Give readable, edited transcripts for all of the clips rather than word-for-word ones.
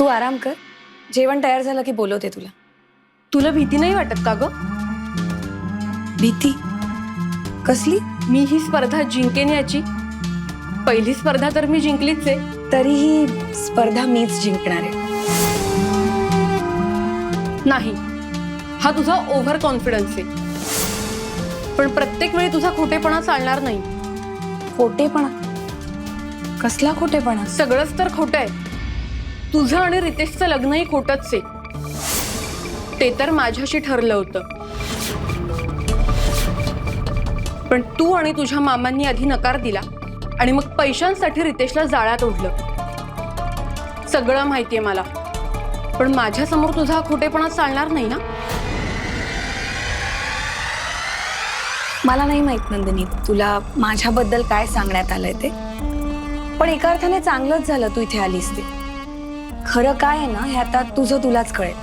तू आराम कर, जेवण तयार झालं की बोलवते तुला. तुला भीती नाही वाटत का ग? भीती कसली? मी ही स्पर्धा जिंकेन याची. पहिली स्पर्धा तर मी जिंकलीच आहे. तरीही स्पर्धा मीच जिंकणार आहे. नाही, हा तुझा ओव्हर कॉन्फिडन्स आहे. पण प्रत्येक वेळी तुझा खोटेपणा चालणार नाही. खोटेपणा? कसला खोटेपणा? सगळंच तर खोटं आहे. तुझं आणि रितेशचं लग्नही खोटंच आहे. ते तर माझ्याशी ठरलं होतं. पण तू आणि तुझ्या मामांनी आधी नकार दिला आणि मग पैशांसाठी रितेशला जाळ्यात ओढलं. सगळं माहितीये मला. पण माझ्या समोर तुझा खोटेपणा चालणार नाही ना. मला नाही माहित नंदिनी तुला माझ्याबद्दल काय सांगण्यात आलंय ते. पण एका अर्थाने चांगलंच झालं तू इथे आलीस ते. खरं काय आहे ना हे आता तुझं तुलाच कळेल.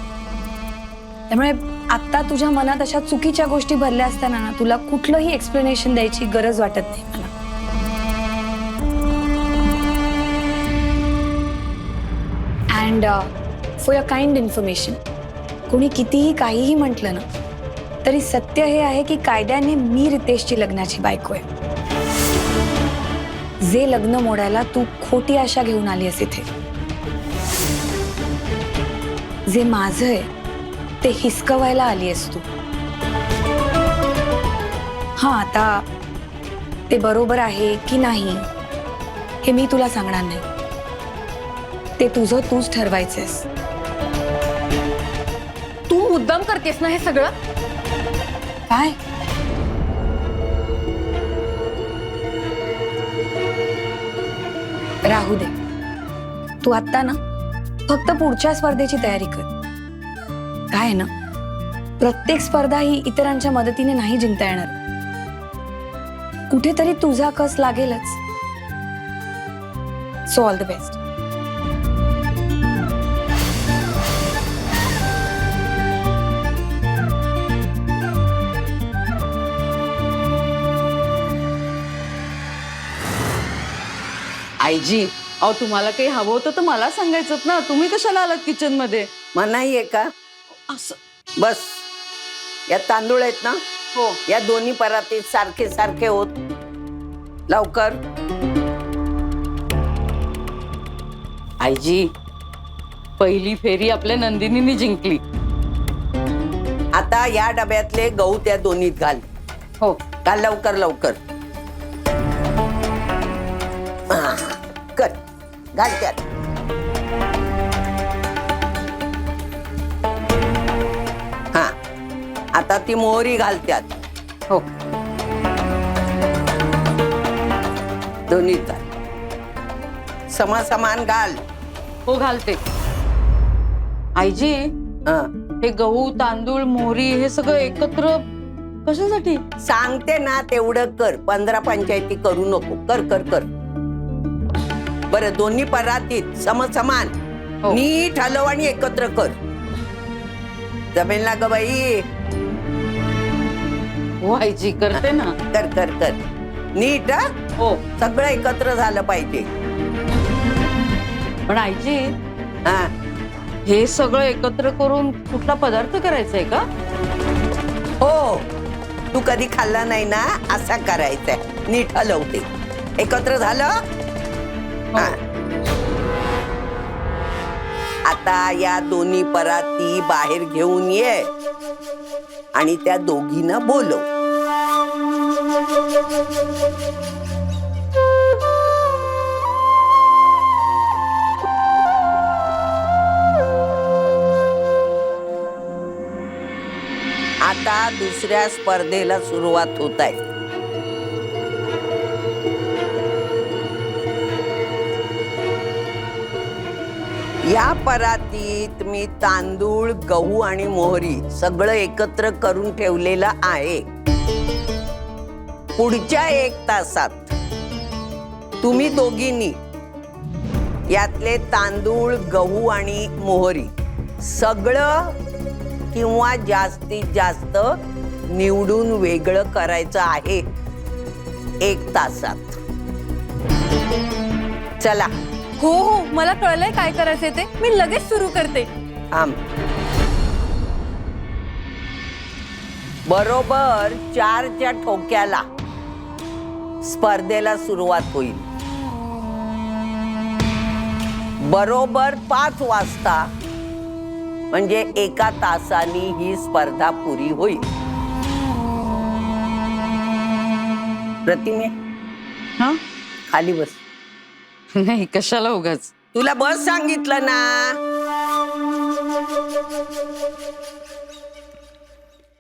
त्यामुळे आता तुझ्या मनात अशा चुकीच्या गोष्टी भरल्या असताना ना तुला कुठलंही एक्सप्लेनेशन द्यायची गरज वाटत नाही मला. And for your kind information, कोणी कितीही काहीही म्हटलं ना तरी सत्य हे आहे की कायद्याने मी रितेशची लग्नाची बायको आहे. जे लग्न मोडायला तू खोटी आशा घेऊन आली आहेस इथे. जे माझं आहे ते हिसकवायला आली आहेस तू. हा, आता ते बरोबर आहे की नाही हे मी तुला सांगणार नाही. ते तुझं तूच ठरवायचंस. तू मुद्दाम करतेस ना हे सगळं? काय? राहू दे. तू आता ना फक्त पुढच्या स्पर्धेची तयारी कर. काय आहे ना, प्रत्येक स्पर्धा ही इतरांच्या मदतीने नाही जिंकता येणार. कुठेतरी तुझा कस लागेलच. So all the best. आईजी, अहो तुम्हाला काही हवं होतं तर मला सांगायचं ना. तुम्ही कशाला आलात किचन मध्ये? मनाई आहे का? असं बस, या तांदूळ आहेत ना, हो. या दोन्ही परातीत सारखे सारखे होत. लवकर. आईजी, पहिली फेरी आपल्या नंदिनीने जिंकली. आता या डब्यातले गहू त्या दोन्हीत घाल. हो. घाल लवकर लवकर. हा, कर. घाल त्यात. हा, आता ती मोहरी घाल त्यात. हो. दोन्हीत घाल. समान घाल. हो घालते. आईजी, हा, हे गहू तांदूळ मोहरी हे सगळं एकत्र कशासाठी? सांगते ना तेवढं कर. 15 पंचायती करू नको. कर कर कर. बरं, दोन्ही परातीत समान हो. नीट हलव आणि एकत्र कर. जमेल ना ग बाई? हो आईजी, करते ना. कर कर कर. नीट. हा, हो. सगळं एकत्र झालं पाहिजे. पण आईजी, हा, हे सगळं एकत्र करून कुठला पदार्थ करायचा आहे का? हो. तू कधी खाल्ला नाही ना, असा करायचंय. नीट हलवते. एकत्र झालं. हा. आता या दोन्ही पराती बाहेर घेऊन ये आणि त्या दोघींना बोलव. आता दुसऱ्या स्पर्धेला सुरुवात होत आहे. या परातीत मी तांदूळ गहू आणि मोहरी सगळं एकत्र करून ठेवलेलं आहे. पुढच्या 1 तासात तुम्ही दोघींनी यातले तांदूळ गहू आणि मोहरी सगळं किंवा जास्तीत जास्त निवडून वेगळं करायचं आहे 1 तासात. चला हो हो, मला कळलंय काय करायचंय ते. मी लगेच सुरू करते. थांब. बरोबर 4च्या ठोक्याला स्पर्धेला सुरुवात होईल. बरोबर 5 वाजता म्हणजे 1 तासानी ही स्पर्धा पुरी होईल. प्रतिमे, हा खाली बस. नाही, कशाला उगाच. तुला बस सांगितलं ना.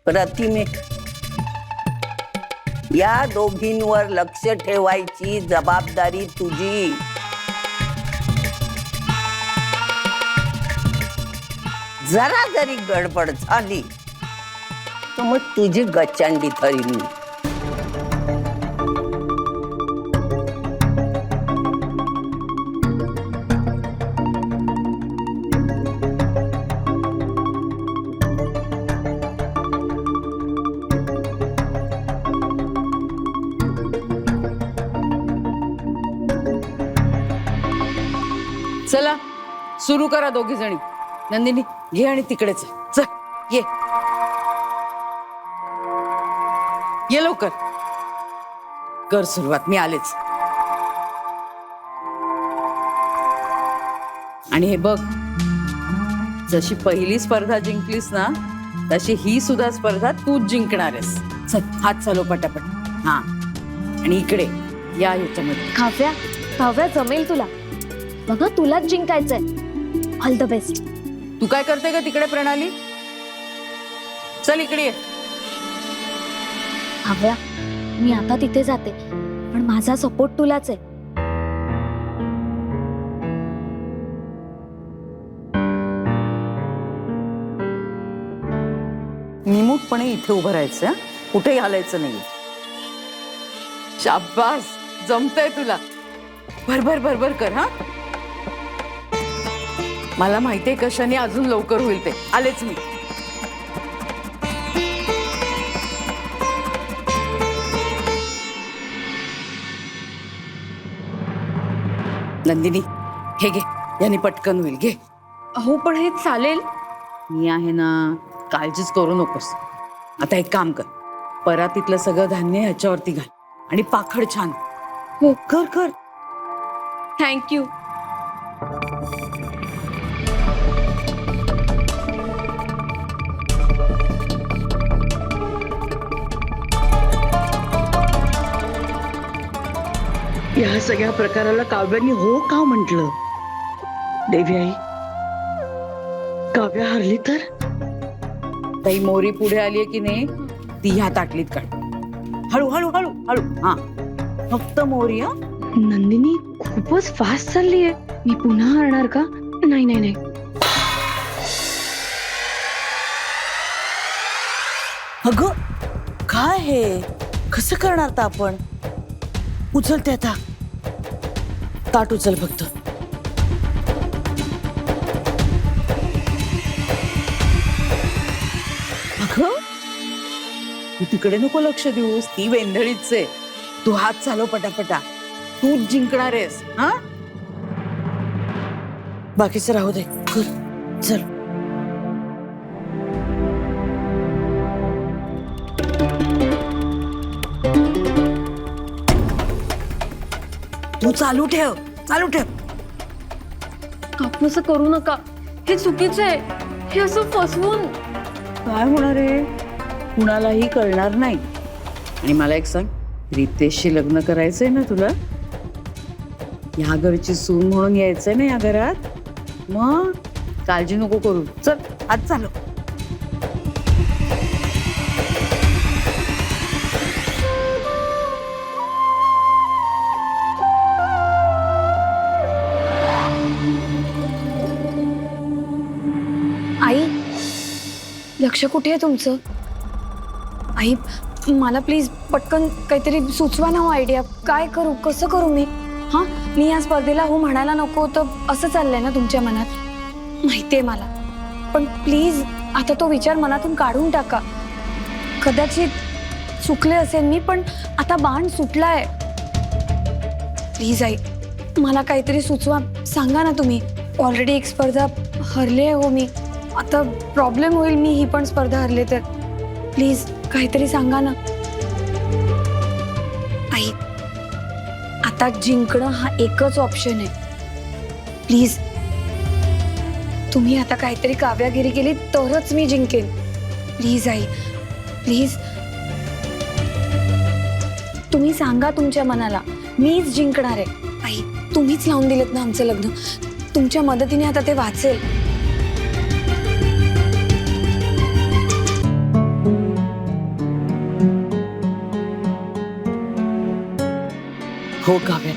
प्रतिमे, या दोघींवर लक्ष ठेवायची जबाबदारी तुझी. जरा जरी गडबड झाली तर मग तुझी गच्चांडी ठरील. चला सुरू करा दोघी जणी. नंदिनी घे आणि तिकडेच चल. ये ये लवकर कर सुरुवात. मी आलेच. आणि हे बघ, जशी पहिली स्पर्धा जिंकलीस ना तशी ही सुद्धा स्पर्धा तूच जिंकणार आहेस. चल हात चालव पटापट. हा आणि इकडे या याच्यामध्ये. काव्या जमेल तुला. बघा तुलाच जिंकायचंय. All the best. तू काय करते का तिकडे प्रणाली? चल इकडे ये. काव्या, मी आता तिथे जाते पण माझा सपोर्ट तुलाच आहे. निमूटपणे इथे उभं राहायचं हं? कुठेही हलायचं नाही. शाबास, जमतंय तुला. भरभर भरभर कर. हा मला माहितीये कशाने अजून लवकर होईल ते. आलेच मी. नंदिनी हे घे, याने पटकन होईल. घे. हो पण हे चालेल? मी आहे ना, काळजीच करू नकोस. आता एक काम कर, परातीतलं सगळं धान्य ह्याच्यावरती घाल आणि पाखड छान. हो कर कर. थँक्यू. या सगळ्या प्रकाराला काव्यानी हो का म्हटलं? देवी आई, काव्या हरली तर? ताई मोरी पुढे आलीये की नाही ती ह्या ताटलीत काढ. हळू हळू हळू हळू. हा फक्त मोरी. हा नंदिनी खूपच फास्ट चालली आहे. मी पुन्हा हरणार का? नाही नाही नाही. अगं काय हे, कसं करणार तर आपण? उचलते आता. ताट उचल फक्त. अगं तू तिकडे नको लक्ष देऊस. ती वेंधळीच आहे. तू हात चालव पटापटा. तूच जिंकणार आहेस. हा बाकीचं राहू दे. कर चल. तू चालू ठेव, चालू ठेव. काकू असं करू नका. हे चुकीचं आहे. हे असं फसवून. काय होणार आहे? कुणालाही कळणार नाही. आणि मला एक सांग, रितेशशी लग्न करायचंय ना तुला? ह्या घरची सून म्हणून यायचंय ना या घरात? मग काळजी नको करू. चल आज चालू. आई, लक्ष कुठे आहे तुमचं? आई मला प्लीज पटकन काहीतरी सुचवा ना हो आयडिया. काय करू, कसं करू मी? हां, मी या स्पर्धेला हो म्हणायला नको तर असं चाललंय ना तुमच्या मनात? माहितीये मला, पण प्लीज आता तो विचार मनातून काढून टाका. कदाचित चुकले असेल मी, पण आता बाण सुटलाय. प्लीज आई, मला काहीतरी सुचवा, सांगा ना तुम्ही. ऑलरेडी एक स्पर्धा हरले हो मी, आता प्रॉब्लेम होईल मी ही पण स्पर्धा हरले तर. प्लीज काहीतरी सांगा ना. आई, आता जिंकणं हा एकच ऑप्शन आहे. प्लीज तुम्ही आता काहीतरी काव्यागिरी केली तरच मी जिंकेन. प्लीज आई, प्लीज तुम्ही सांगा तुमच्या मनाला, मीच जिंकणार आहे. आई, तुम्हीच लावून दिलेत ना आमचं लग्न, तुमच्या मदतीने आता ते वाचेल. हो काव्या,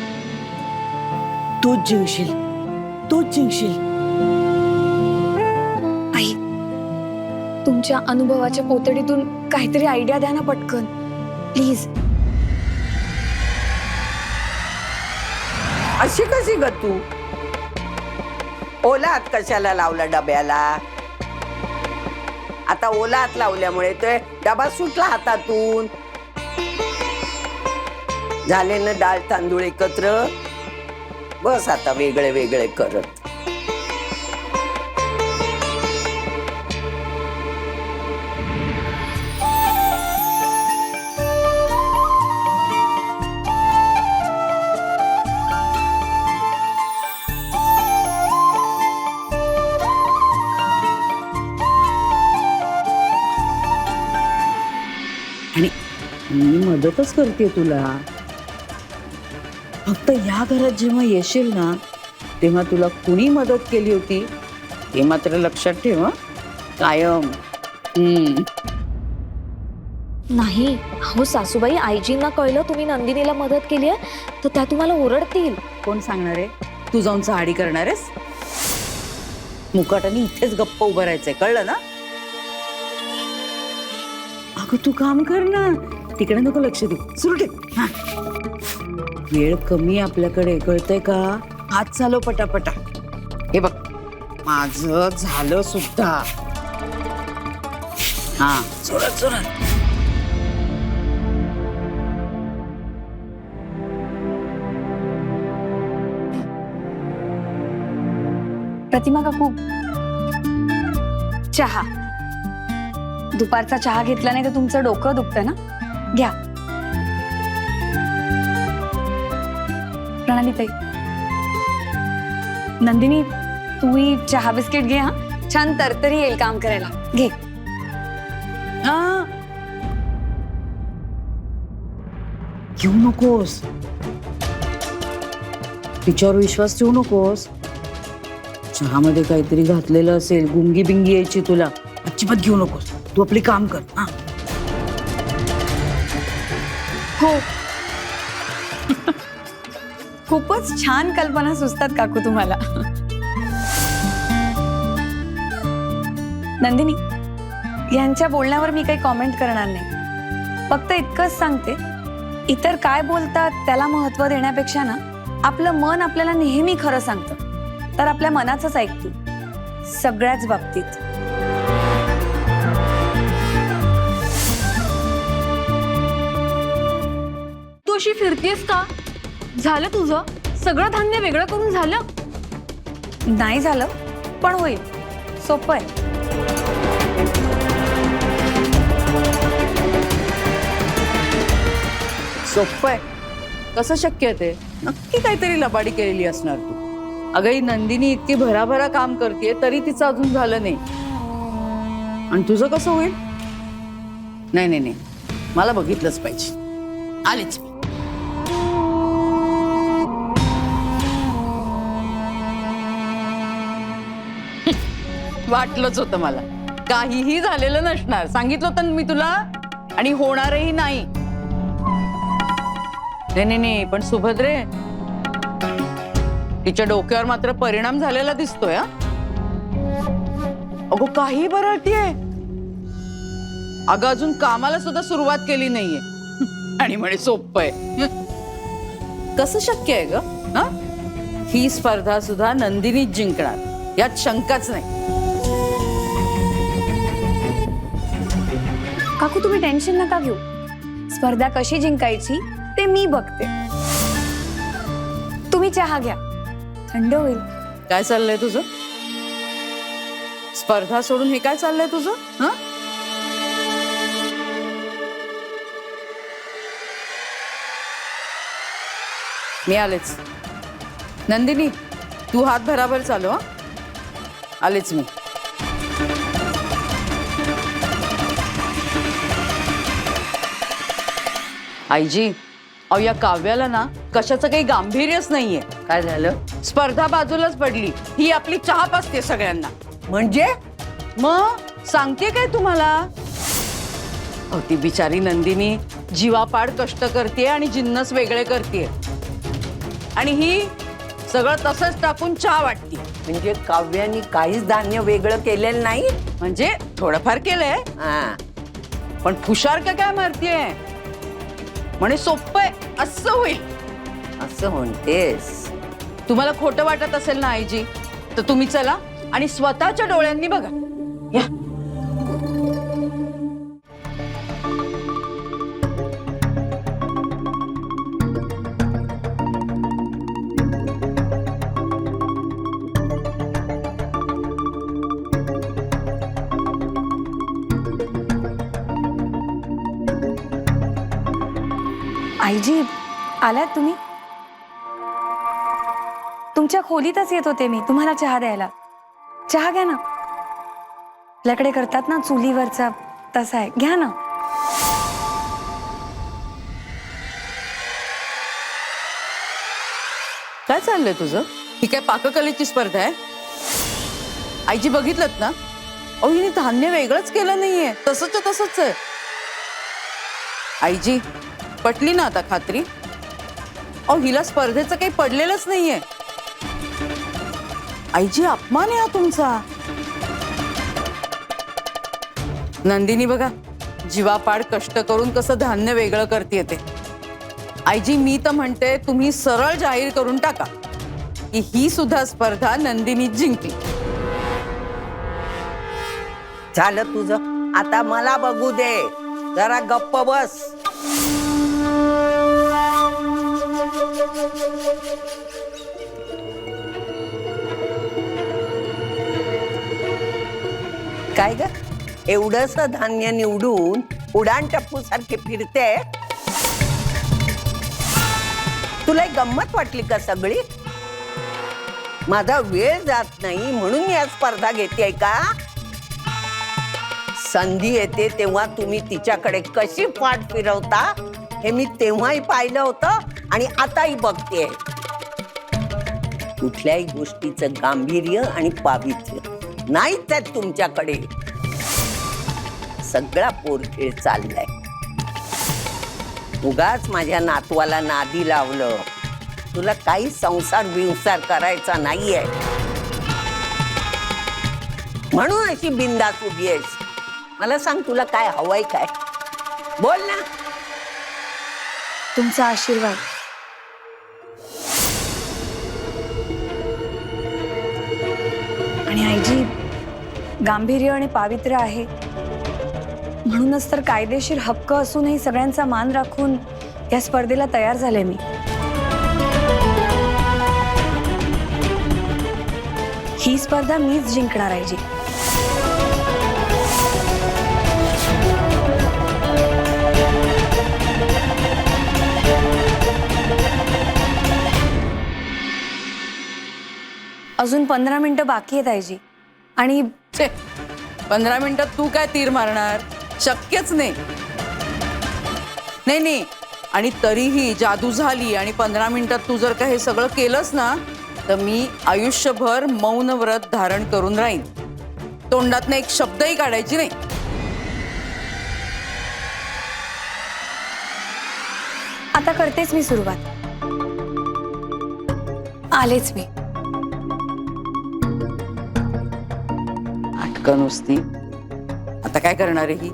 तूच जिंकशील, तूच जिंकशील. आई, तुमच्या अनुभवाच्या पोतडीतून काहीतरी आयडिया द्या ना पटकन, प्लीज. अशी कशी ग तू? ओला हात कशाला लावला डब्याला? आता ओला हात लावल्यामुळे तो डबा सुटला हातातून. झाले ना डाळ तांदूळ एकत्र, बस आता वेगळे वेगळे करत. आणि मी मदतच करते तुला. फक्त या घरात जेव्हा येशील ना, तेव्हा तुला कुणी मदत केली होती हे मात्र लक्षात ठेव हं? कायम. नाही हो सासूबाई, आईजींना कळलं तुम्ही नंदिनीला मदत केली आहे तर त्या तुम्हाला ओरडतील. कोण सांगणार आहे? तू जाऊन चहाडी करणार आहेस? मुकाटाने इथेच गप्प उभं राहायचंय, कळलं ना? अगं तू काम कर ना, तिकडे नको लक्ष देऊ, सुरू ठेव. हा, वेळ कमी आपल्याकडे, कळतंय का? हात चालव पटापटा. हे बघ, माझं झालं सुद्धा. हा, जोरात जोरात. प्रतिमा काकू, चहा. दुपारचा चहा घेतला नाही तर तुमचं डोकं दुखतं ना, घ्या. प्रणाली ताई. नंदिनी, तूही चहा बिस्किट घे. हा, छान तरतरी येईल काम करायला. घे. हा, घेऊ नकोस, तिच्यावर विश्वास ठेवू नकोस. चहामध्ये काहीतरी घातलेलं असेल, गुंगी बिंगी यायची तुला. अजिबात घेऊ नकोस, तू आपली काम कर. हा, हो. खूपच छान कल्पना सुचतात काकू तुम्हाला. नंदिनी, यांच्या बोलण्यावर मी काही कॉमेंट करणार नाही. फक्त इतकंच सांगते, इतर काय बोलतात त्याला महत्त्व देण्यापेक्षा ना, आपलं मन आपल्याला नेहमी खरं सांगतं, तर आपल्या मनाचंच ऐकतो सगळ्याच बाबतीत. तू अशी फिरतेस का? झालं तुझं सगळं धान्य वेगळं करून झालं? नाही झालं, पण होईल. सोपं आहे. सोपं आहे? कसं शक्य आहे ते? नक्की काहीतरी लबाडी केलेली असणार तू. अगं ही नंदिनी इतकी भराभरा काम करते तरी तिचं अजून झालं नाही, आणि तुझं कसं होईल? नाही नाही नाही, मला बघितलंच पाहिजे. आलेच मी. वाटलंच होतं मला. काहीही झालेलं नसणार, सांगितलं होतं मी तुला, आणि होणारही नाही. नाही नाही, पण सुभद्रे, तिच्या डोक्यावर मात्र परिणाम झालेला दिसतोय. अगो काही बरळतीये. अगं अजून कामाला सुद्धा सुरुवात केली नाहीये आणि म्हणे सोपं आहे. कसं शक्य आहे ग? ही स्पर्धा सुद्धा नंदिनीच जिंकणार, यात शंकाच नाही. काकू तुम्ही टेन्शन नका घेऊ, स्पर्धा कशी जिंकायची ते मी बघते. तुम्ही चहा घ्या, थंड होईल. काय चाललंय तुझं? स्पर्धा सोडून हे काय चाललंय तुझं? हं? मी आलेच. नंदिनी, तू हात भराभर चालव. हं? आलेच मी. आईजी, अहो या काव्याला ना कशाचं काही गांभीर्यच नाहीये. काय झालं स्पर्धा बाजूलाच पडली. ही आपली चहा पाजते सगळ्यांना. म्हणजे? मग सांगते काय तुम्हाला? अहो ती बिचारी नंदिनी जीवापाड कष्ट करते आणि जिन्नस वेगळे करते, आणि ही सगळं तसंच टाकून चहा वाटते. म्हणजे काव्यानी काहीच धान्य वेगळं केलेलं नाही. म्हणजे थोडंफार केलंय, हा, पण फुशार का काय मारतीये? म्हणे सोप्प आहे असं होईल. असं म्हणतेस? तुम्हाला खोटं वाटत असेल ना आईजी, तर तुम्ही चला आणि स्वतःच्या डोळ्यांनी बघा. या. आईजी, आलात तुम्ही? तुमच्या खोलीतच येत होते मी तुम्हाला चहा द्यायला. चहा घ्या ना. आपल्याकडे करतात ना चुलीवरचा, तसा आहे, घ्या ना. काय चाललंय तुझं? ही काय पाककलेची स्पर्धा आहे? आईजी बघितलत ना, अहो हिने धान्य वेगळंच केलं नाहीये, तसंच तसंच आहे. आईजी, पटली ना आता खात्री? अहो हिला स्पर्धेचं काही पडलेलंच नाहीये. आईजी, अपमान आहे हा तुमचा. नंदिनी बघा, जीवापाड कष्ट करून कसं धान्य वेगळं करते ते. आईजी, मी तर म्हणते तुम्ही सरळ जाहीर करून टाका की ही सुद्धा स्पर्धा नंदिनी जिंकली. झालं तुझं, आता मला बघू दे. जरा गप्प बस. काय ग, एवढंस धान्य निवडून उडान टप्पू सारखी फिरते? तुला एक गंमत वाटली का सगळी? माझा वेळ जात नाही म्हणून मी आज स्पर्धा घेते का? संधी येते तेव्हा तुम्ही तिच्याकडे कशी पाठ फिरवता हे मी तेव्हाही पाहिलं होतं आणि आताही बघते. कुठल्याही गोष्टीचं गांभीर्य आणि पावित्र्य नाहीच आहे तुमच्याकडे. सगळा पोरखेळ चाललाय. उगाच माझ्या नातवाला नादी लावलं. तुला काही संसार विंसार करायचा नाहीये म्हणून अशी बिंदास उभी आहेस. मला सांग, तुला काय हवंय? काय बोल ना. तुमचा आशीर्वाद. आणि आईजी, गांभीर्य आणि पावित्र्य आहे म्हणूनच तर कायदेशीर हक्क असूनही सगळ्यांचा मान राखून या स्पर्धेला तयार झाले मी. ही स्पर्धा मीच जिंकणार आईजी. अजून 15 मिनिटं बाकी आहेत आईजी. आणि 15 मिनिटात तू काय तीर मारणार? शक्यच नाही. नाही, आणि तरीही जादू झाली आणि 15 मिनिटात तू जर का हे सगळं केलंस ना, तर मी आयुष्यभर मौन व्रत धारण करून राहीन. तोंडातनं एक शब्दही काढायची नाही. आता करतेच मी सुरुवात. आलेच मी. अटकन नुसती. आता काय करणार आहे ही?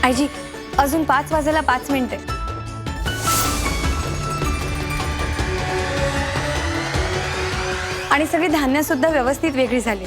आईजी अजून 5 वाजायला 5 मिनिटे. आणि सगळी धान्य सुद्धा व्यवस्थित वेगळी झाली.